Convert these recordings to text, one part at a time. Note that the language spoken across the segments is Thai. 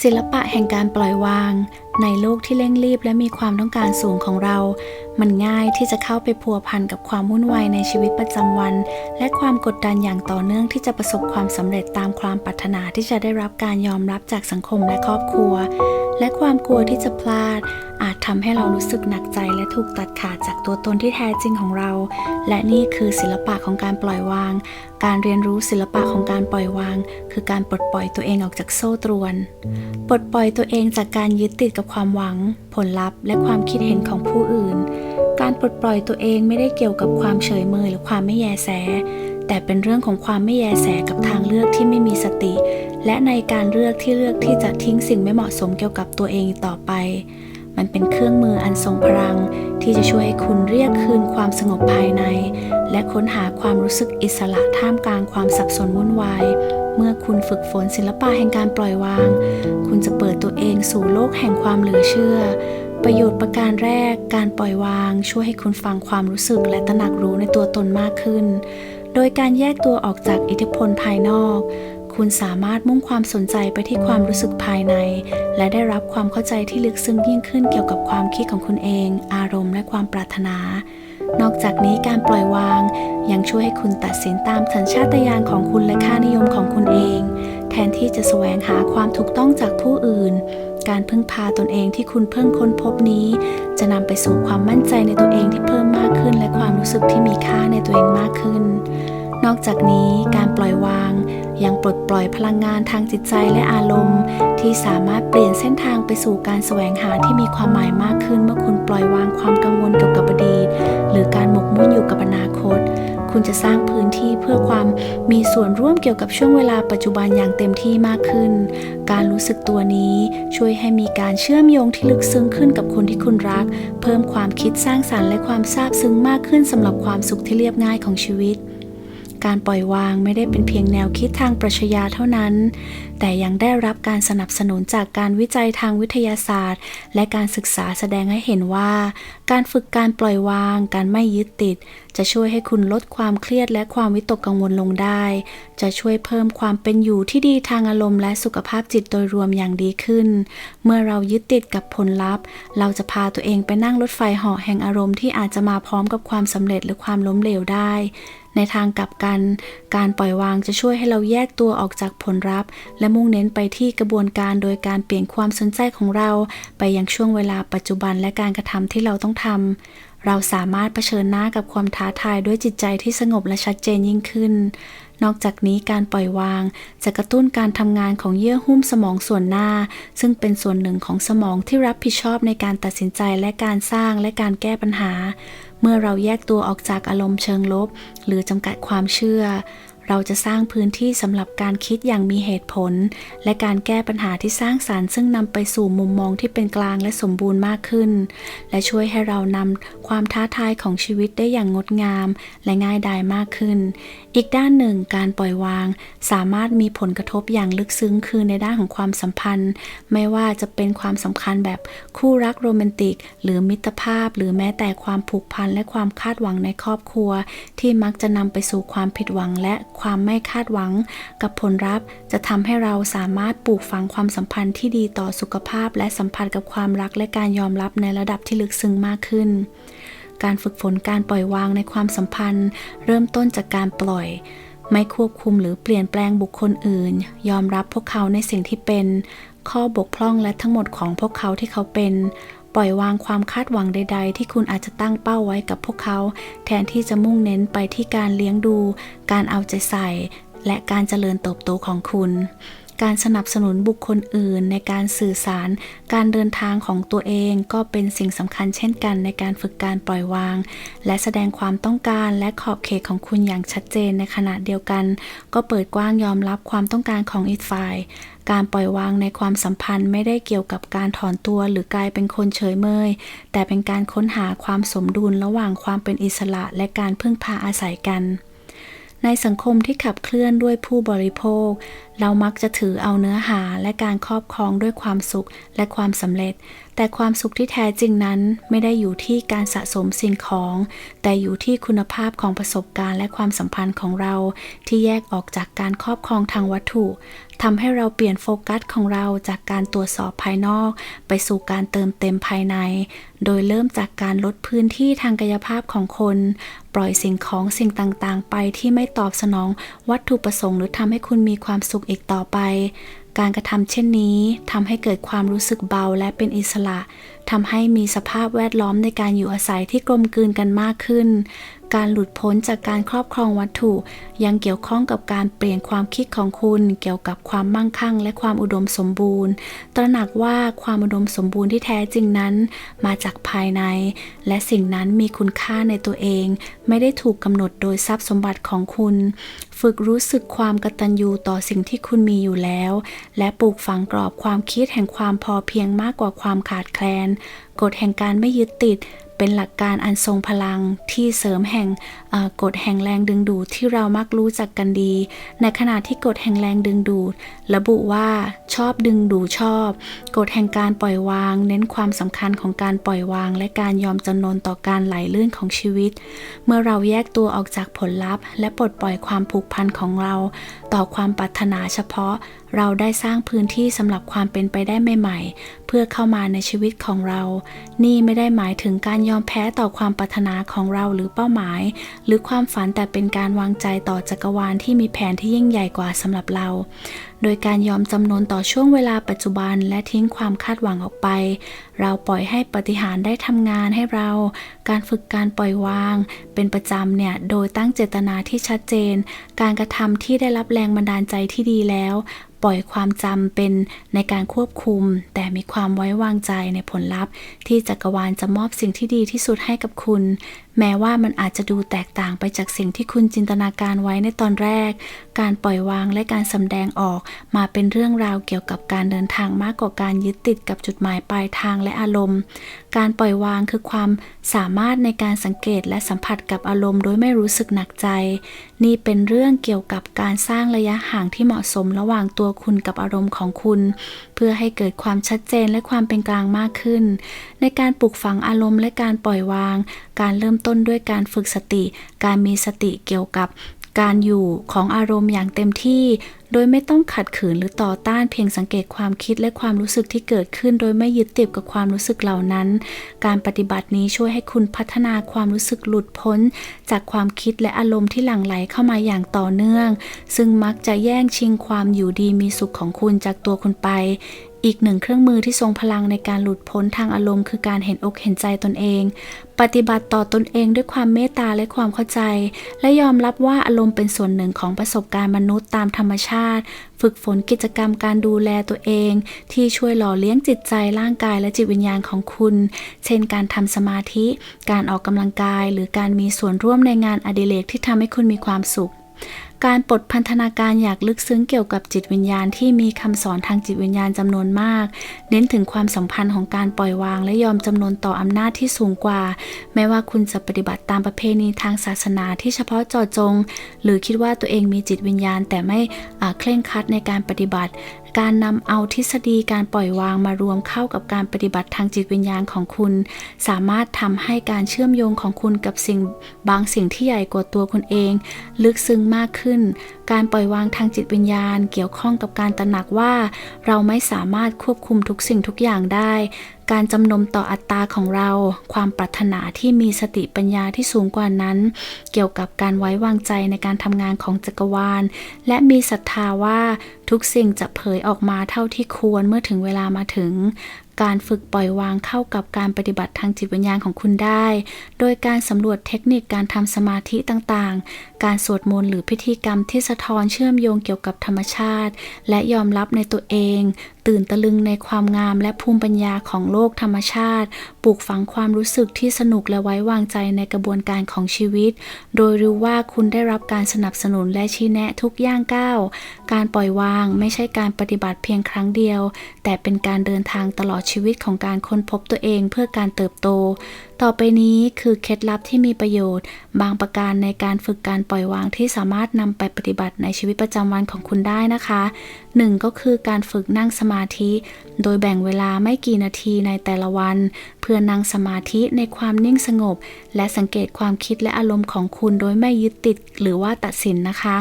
ศิลปะแห่งการปล่อยวางในโลกที่เร่งรีบและมีความต้องการสูงของเรา มันง่ายที่จะเข้าไปพัวพันกับความวุ่นวายในชีวิตประจำวันและความกดดันอย่างต่อเนื่องที่จะประสบความสำเร็จตามความปรารถนาที่จะได้รับการยอมรับจากสังคมและครอบครัวและความกลัวที่จะพลาดอาจทำให้เรารู้สึกหนักใจและถูกตัดขาดจากตัวตนที่แท้จริงของเราและนี่คือศิลปะของการปล่อยวางการเรียนรู้ศิลปะของการปล่อยวางคือการปลดปล่อยตัวเองออกจากโซ่ตรวนปลดปล่อยตัวเองจากการยึดติดกับความหวังผลลัพธ์และความคิดเห็นของผู้อื่นการปลดปล่อยตัวเองไม่ได้เกี่ยวกับความเฉยเมยหรือความไม่แยแสแต่เป็นเรื่องของความไม่แยแสกับทางเลือกที่ไม่มีสติและในการเลือกที่จะทิ้งสิ่งไม่เหมาะสมเกี่ยวกับตัวเองต่อไปมันเป็นเครื่องมืออันทรงพลังที่จะช่วยให้คุณเรียกคืนความสงบภายในและค้นหาความรู้สึกอิสระท่ามกลางความสับสนวุ่นวายเมื่อคุณฝึกฝนศิลปะแห่งการปล่อยวางคุณจะเปิดตัวเองสู่โลกแห่งความเหลือเชื่อประโยชน์ประการแรกการปล่อยวางช่วยให้คุณฟังความรู้สึกและตระหนักรู้ในตัวตนมากขึ้นโดยการแยกตัวออกจากอิทธิพลภายนอกคุณสามารถมุ่งความสนใจไปที่ความรู้สึกภายในและได้รับความเข้าใจที่ลึกซึ้งยิ่งขึ้นเกี่ยวกับความคิดของคุณเองอารมณ์และความปรารถนานอกจากนี้การปล่อยวางยังช่วยให้คุณตัดสินตามสัญชาตญาณของคุณและค่านิยมของคุณเองแทนที่จะแสวงหาความถูกต้องจากผู้อื่นการพึ่งพาตนเองที่คุณเพิ่งค้นพบนี้จะนำไปสู่ความมั่นใจในตัวเองที่เพิ่มมากขึ้นและความรู้สึกที่มีค่าในตัวเองมากขึ้นนอกจากนี้การปล่อยวางยังปลดปล่อยพลังงานทางจิตใจและอารมณ์ที่สามารถเปลี่ยนเส้นทางไปสู่การแสวงหาที่มีความหมายมากขึ้นเมื่อคุณปล่อยวางความกังวลเกี่ยวกับอดีตหรือการหมกมุ่นอยู่กับอนาคตคุณจะสร้างพื้นที่เพื่อความมีส่วนร่วมเกี่ยวกับช่วงเวลาปัจจุบันอย่างเต็มที่มากขึ้นการรู้สึกตัวนี้ช่วยให้มีการเชื่อมโยงที่ลึกซึ้งขึ้นกับคนที่คุณรักเพิ่มความคิดสร้างสรรค์และความซาบซึ้งมากขึ้นสำหรับความสุขที่เรียบง่ายของชีวิตการปล่อยวางไม่ได้เป็นเพียงแนวคิดทางปรัชญาเท่านั้นแต่ยังได้รับการสนับสนุนจากการวิจัยทางวิทยาศาสตร์และการศึกษาแสดงให้เห็นว่าการฝึกการปล่อยวางการไม่ยึดติดจะช่วยให้คุณลดความเครียดและความวิตกกังวลลงได้จะช่วยเพิ่มความเป็นอยู่ที่ดีทางอารมณ์และสุขภาพจิตโดยรวมอย่างดีขึ้นเมื่อเรายึดติดกับผลลัพธ์เราจะพาตัวเองไปนั่งรถไฟเหาะแห่งอารมณ์ที่อาจจะมาพร้อมกับความสำเร็จหรือความล้มเหลวได้ในทางกลับกันการปล่อยวางจะช่วยให้เราแยกตัวออกจากผลลัพธ์และมุ่งเน้นไปที่กระบวนการโดยการเปลี่ยนความสนใจของเราไปยังช่วงเวลาปัจจุบันและการกระทำที่เราต้องทำเราสามารถเผชิญหน้ากับความท้าทายด้วยจิตใจที่สงบและชัดเจนยิ่งขึ้นนอกจากนี้การปล่อยวางจะกระตุ้นการทำงานของเยื่อหุ้มสมองส่วนหน้าซึ่งเป็นส่วนหนึ่งของสมองที่รับผิดชอบในการตัดสินใจและการสร้างและการแก้ปัญหาเมื่อเราแยกตัวออกจากอารมณ์เชิงลบหรือจำกัดความเชื่อเราจะสร้างพื้นที่สำหรับการคิดอย่างมีเหตุผลและการแก้ปัญหาที่สร้างสรรค์ซึ่งนำไปสู่มุมมองที่เป็นกลางและสมบูรณ์มากขึ้นและช่วยให้เรานำความท้าทายของชีวิตได้อย่างงดงามและง่ายดายมากขึ้นอีกด้านหนึ่งการปล่อยวางสามารถมีผลกระทบอย่างลึกซึ้งคือในด้านของความสัมพันธ์ไม่ว่าจะเป็นความสัมพันธ์แบบคู่รักโรแมนติกหรือมิตรภาพหรือแม้แต่ความผูกพันและความคาดหวังในครอบครัวที่มักจะนำไปสู่ความผิดหวังและความไม่คาดหวังกับผลลัพธ์จะทำให้เราสามารถปลูกฝังความสัมพันธ์ที่ดีต่อสุขภาพและสัมผัสกับความรักและการยอมรับในระดับที่ลึกซึ้งมากขึ้นการฝึกฝนการปล่อยวางในความสัมพันธ์เริ่มต้นจากการปล่อยไม่ควบคุมหรือเปลี่ยนแปลงบุคคลอื่นยอมรับพวกเขาในสิ่งที่เป็นข้อบกพร่องและทั้งหมดของพวกเขาที่เขาเป็นปล่อยวางความคาดหวังใดๆที่คุณอาจจะตั้งเป้าไว้กับพวกเขาแทนที่จะมุ่งเน้นไปที่การเลี้ยงดูการเอาใจใส่และการเจริญเติบโตของคุณการสนับสนุนบุคคลอื่นในการสื่อสารการเดินทางของตัวเองก็เป็นสิ่งสำคัญเช่นกันในการฝึกการปล่อยวางและแสดงความต้องการและขอบเขตของคุณอย่างชัดเจนในขณะเดียวกันก็เปิดกว้างยอมรับความต้องการของอีกฝ่ายการปล่อยวางในความสัมพันธ์ไม่ได้เกี่ยวกับการถอนตัวหรือกลายเป็นคนเฉยเมยแต่เป็นการค้นหาความสมดุลระหว่างความเป็นอิสระและการพึ่งพาอาศัยกันในสังคมที่ขับเคลื่อนด้วยผู้บริโภคเรามักจะถือเอาเนื้อหาและการครอบครองด้วยความสุขและความสำเร็จ แต่ความสุขที่แท้จริงนั้นไม่ได้อยู่ที่การสะสมสิ่งของ แต่อยู่ที่คุณภาพของประสบการณ์และความสัมพันธ์ของเราที่แยกออกจากการครอบครองทางวัตถุทำให้เราเปลี่ยนโฟกัสของเราจากการตรวจสอบภายนอกไปสู่การเติมเต็มภายในโดยเริ่มจากการลดพื้นที่ทางกายภาพของคนปล่อยสิ่งของสิ่งต่างๆไปที่ไม่ตอบสนองวัตถุประสงค์หรือทำให้คุณมีความสุขอีกต่อไปการกระทำเช่นนี้ทำให้เกิดความรู้สึกเบาและเป็นอิสระทำให้มีสภาพแวดล้อมในการอยู่อาศัยที่กลมกลืนกันมากขึ้นการหลุดพ้นจากการครอบครองวัตถุยังเกี่ยวข้องกับการเปลี่ยนความคิดของคุณเกี่ยวกับความมั่งคั่งและความอุดมสมบูรณ์ตระหนักว่าความอุดมสมบูรณ์ที่แท้จริงนั้นมาจากภายในและสิ่งนั้นมีคุณค่าในตัวเองไม่ได้ถูกกำหนดโดยทรัพย์สมบัติของคุณฝึกรู้สึกความกตัญญูต่อสิ่งที่คุณมีอยู่แล้วและปลูกฝังกรอบความคิดแห่งความพอเพียงมากกว่าความขาดแคลนกฎแห่งการไม่ยึดติดเป็นหลักการอันทรงพลังที่เสริมแห่งกฎแห่งแรงดึงดูดที่เรามักรู้จักกันดีในขณะที่กฎแห่งแรงดึงดูดระบุว่าชอบดึงดูดชอบกฎแห่งการปล่อยวางเน้นความสำคัญของการปล่อยวางและการยอมจำนนต่อการไหลลื่นของชีวิตเมื่อเราแยกตัวออกจากผลลัพธ์และปลดปล่อยความผูกพันของเราต่อความปรารถนาเฉพาะเราได้สร้างพื้นที่สำหรับความเป็นไปได้ใหม่ๆเพื่อเข้ามาในชีวิตของเรานี่ไม่ได้หมายถึงการยอมแพ้ต่อความปรารถนาของเราหรือเป้าหมายหรือความฝันแต่เป็นการวางใจต่อจักรวาลที่มีแผนที่ยิ่งใหญ่กว่าสำหรับเราโดยการยอมจำนนต่อช่วงเวลาปัจจุบันและทิ้งความคาดหวังออกไปเราปล่อยให้ปาฏิหาริย์ได้ทำงานให้เราการฝึกการปล่อยวางเป็นประจำโดยตั้งเจตนาที่ชัดเจนการกระทำที่ได้รับแรงบันดาลใจที่ดีแล้วปล่อยความจำเป็นในการควบคุมแต่มีความไว้วางใจในผลลัพธ์ที่จักรวาลจะมอบสิ่งที่ดีที่สุดให้กับคุณแม้ว่ามันอาจจะดูแตกต่างไปจากสิ่งที่คุณจินตนาการไว้ในตอนแรกการปล่อยวางและการสำแดงออกมาเป็นเรื่องราวเกี่ยวกับการเดินทางมากกว่าการยึดติดกับจุดหมายปลายทางและอารมณ์การปล่อยวางคือความสามารถในการสังเกตและสัมผัสกับอารมณ์โดยไม่รู้สึกหนักใจนี่เป็นเรื่องเกี่ยวกับการสร้างระยะห่างที่เหมาะสมระหว่างตัวคุณกับอารมณ์ของคุณเพื่อให้เกิดความชัดเจนและความเป็นกลางมากขึ้นในการปลูกฝังอารมณ์และการปล่อยวางการเริ่มต้นด้วยการฝึกสติการมีสติเกี่ยวกับการอยู่ของอารมณ์อย่างเต็มที่โดยไม่ต้องขัดขืนหรือต่อต้านเพียงสังเกตความคิดและความรู้สึกที่เกิดขึ้นโดยไม่ยึดติดกับความรู้สึกเหล่านั้นการปฏิบัตินี้ช่วยให้คุณพัฒนาความรู้สึกหลุดพ้นจากความคิดและอารมณ์ที่หลั่งไหลเข้ามาอย่างต่อเนื่องซึ่งมักจะแย่งชิงความอยู่ดีมีสุขของคุณจากตัวคุณไปอีกหนึ่งเครื่องมือที่ทรงพลังในการหลุดพ้นทางอารมณ์คือการเห็นอกเห็นใจตนเองปฏิบัติต่อตนเองด้วยความเมตตาและความเข้าใจและยอมรับว่าอารมณ์เป็นส่วนหนึ่งของประสบการณ์มนุษย์ตามธรรมชาติฝึกฝนกิจกรรมการดูแลตัวเองที่ช่วยหล่อเลี้ยงจิตใจร่างกายและจิตวิญญาณของคุณเช่นการทำสมาธิการออกกำลังกายหรือการมีส่วนร่วมในงานอดิเรกที่ทำให้คุณมีความสุขการปลดพันธนาการอยากลึกซึ้งเกี่ยวกับจิตวิญญาณที่มีคำสอนทางจิตวิญญาณจำนวนมากเน้นถึงความสัมพันธ์ของการปล่อยวางและยอมจำนนต่ออำนาจที่สูงกว่าแม้ว่าคุณจะปฏิบัติตามประเพณีทางศาสนาที่เฉพาะเจาะจงหรือคิดว่าตัวเองมีจิตวิญญาณแต่ไม่เคร่งครัดในการปฏิบัติการนำเอาทฤษฎีการปล่อยวางมารวมเข้ากับการปฏิบัติทางจิตวิญญาณของคุณสามารถทำให้การเชื่อมโยงของคุณกับบางสิ่งที่ใหญ่กว่าตัวคุณเองลึกซึ้งมากขึ้นการปล่อยวางทางจิตวิญญาณเกี่ยวข้องกับการตระหนักว่าเราไม่สามารถควบคุมทุกสิ่งทุกอย่างได้การจำนนต่ออัตตาของเราความปรารถนาที่มีสติปัญญาที่สูงกว่านั้นเกี่ยวกับการไว้วางใจในการทำงานของจักรวาลและมีศรัทธาว่าทุกสิ่งจะเผยออกมาเท่าที่ควรเมื่อถึงเวลามาถึงการฝึกปล่อยวางเข้ากับการปฏิบัติทางจิตวิญญาณของคุณได้โดยการสำรวจเทคนิคการทำสมาธิต่างๆการสวดมนต์หรือพิธีกรรมที่สะท้อนเชื่อมโยงเกี่ยวกับธรรมชาติและยอมรับในตัวเองตื่นตะลึงในความงามและภูมิปัญญาของโลกธรรมชาติ ปลูกฝังความรู้สึกที่สนุกและไว้วางใจในกระบวนการของชีวิตโดยรู้ว่าคุณได้รับการสนับสนุนและชี้แนะทุกย่างก้าวการปล่อยวางไม่ใช่การปฏิบัติเพียงครั้งเดียวแต่เป็นการเดินทางตลอดชีวิตของการค้นพบตัวเองเพื่อการเติบโตต่อไปนี้คือเคล็ดลับที่มีประโยชน์บางประการในการฝึกการปล่อยวางที่สามารถนำไปปฏิบัติในชีวิตประจำวันของคุณได้นะคะ1ก็คือการฝึกนั่งสมาธิโดยแบ่งเวลาไม่กี่นาทีในแต่ละวันเพื่อนั่งสมาธิในความนิ่งสงบและสังเกตความคิดและอารมณ์ของคุณโดยไม่ยึดติดหรือว่าตัดสินนะคะ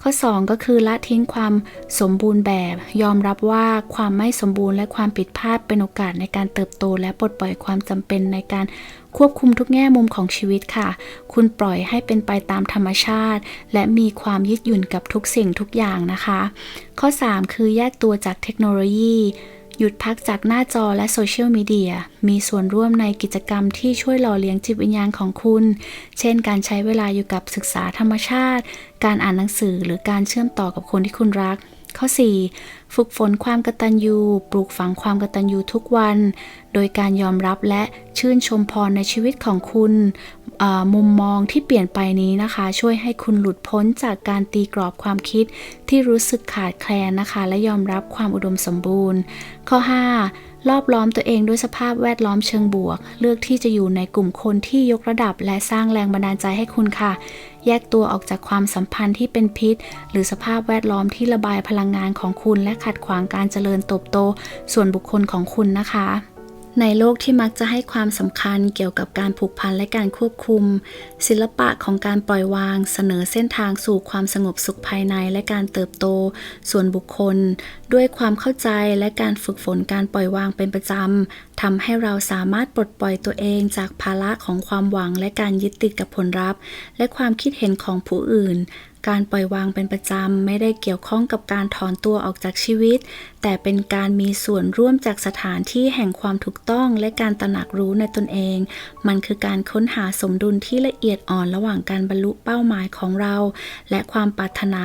ข้อ2ก็คือละทิ้งความสมบูรณ์แบบยอมรับว่าความไม่สมบูรณ์และความผิดพลาดเป็นโอกาสในการเติบโตและปลดปล่อยความจำเป็นในการควบคุมทุกแง่มุมของชีวิตค่ะคุณปล่อยให้เป็นไปตามธรรมชาติและมีความยืดหยุ่นกับทุกสิ่งทุกอย่างนะคะข้อ3คือแยกตัวจากเทคโนโลยีหยุดพักจากหน้าจอและโซเชียลมีเดียมีส่วนร่วมในกิจกรรมที่ช่วยหล่อเลี้ยงจิตวิญญาณของคุณเช่นการใช้เวลาอยู่กับศึกษาธรรมชาติการอ่านหนังสือหรือการเชื่อมต่อกับคนที่คุณรักข้อ4ฝึกฝนความกตัญญูปลูกฝังความกตัญญูทุกวันโดยการยอมรับและชื่นชมพรในชีวิตของคุณมุมมองที่เปลี่ยนไปนี้นะคะช่วยให้คุณหลุดพ้นจากการตีกรอบความคิดที่รู้สึกขาดแคลนนะคะและยอมรับความอุดมสมบูรณ์ข้อ5รอบล้อมตัวเองด้วยสภาพแวดล้อมเชิงบวกเลือกที่จะอยู่ในกลุ่มคนที่ยกระดับและสร้างแรงบันดาลใจให้คุณค่ะแยกตัวออกจากความสัมพันธ์ที่เป็นพิษหรือสภาพแวดล้อมที่ระบายพลังงานของคุณและขัดขวางการเจริญเติบโตส่วนบุคคลของคุณนะคะในโลกที่มักจะให้ความสำคัญเกี่ยวกับการผูกพันและการควบคุมศิลปะของการปล่อยวางเสนอเส้นทางสู่ความสงบสุขภายในและการเติบโตส่วนบุคคลด้วยความเข้าใจและการฝึกฝนการปล่อยวางเป็นประจำทำให้เราสามารถปลดปล่อยตัวเองจากภาระของความหวังและการยึดติดกับผลลัพธ์และความคิดเห็นของผู้อื่นการปล่อยวางเป็นประจำไม่ได้เกี่ยวข้องกับการถอนตัวออกจากชีวิตแต่เป็นการมีส่วนร่วมจากสถานที่แห่งความถูกต้องและการตระหนักรู้ในตนเองมันคือการค้นหาสมดุลที่ละเอียดอ่อนระหว่างการบรรลุเป้าหมายของเราและความปรารถนา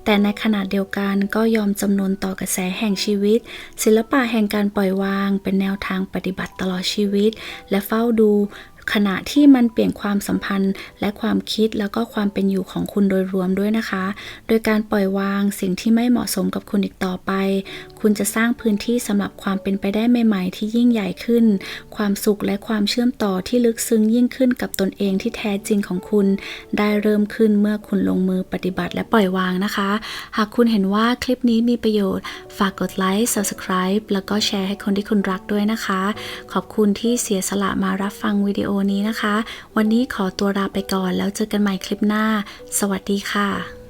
แต่ในขณะเดียวกันก็ยอมจำนนต่อกระแสแห่งชีวิตศิลปะแห่งการปล่อยวางเป็นแนวทางปฏิบัติตลอดชีวิตและเฝ้าดูขณะที่มันเปลี่ยนความสัมพันธ์และความคิดแล้วก็ความเป็นอยู่ของคุณโดยรวมด้วยนะคะโดยการปล่อยวางสิ่งที่ไม่เหมาะสมกับคุณอีกต่อไปคุณจะสร้างพื้นที่สำหรับความเป็นไปได้ใหม่ๆที่ยิ่งใหญ่ขึ้นความสุขและความเชื่อมต่อที่ลึกซึ้งยิ่งขึ้นกับตนเองที่แท้จริงของคุณได้เริ่มขึ้นเมื่อคุณลงมือปฏิบัติและปล่อยวางนะคะหากคุณเห็นว่าคลิปนี้มีประโยชน์ฝากกดไลค์ Subscribe แล้วก็แชร์ให้คนที่คุณรักด้วยนะคะขอบคุณที่เสียสละมารับฟังวิดีโอนี้นะคะวันนี้ขอตัวลาไปก่อนแล้วเจอกันใหม่คลิปหน้าสวัสดีค่ะ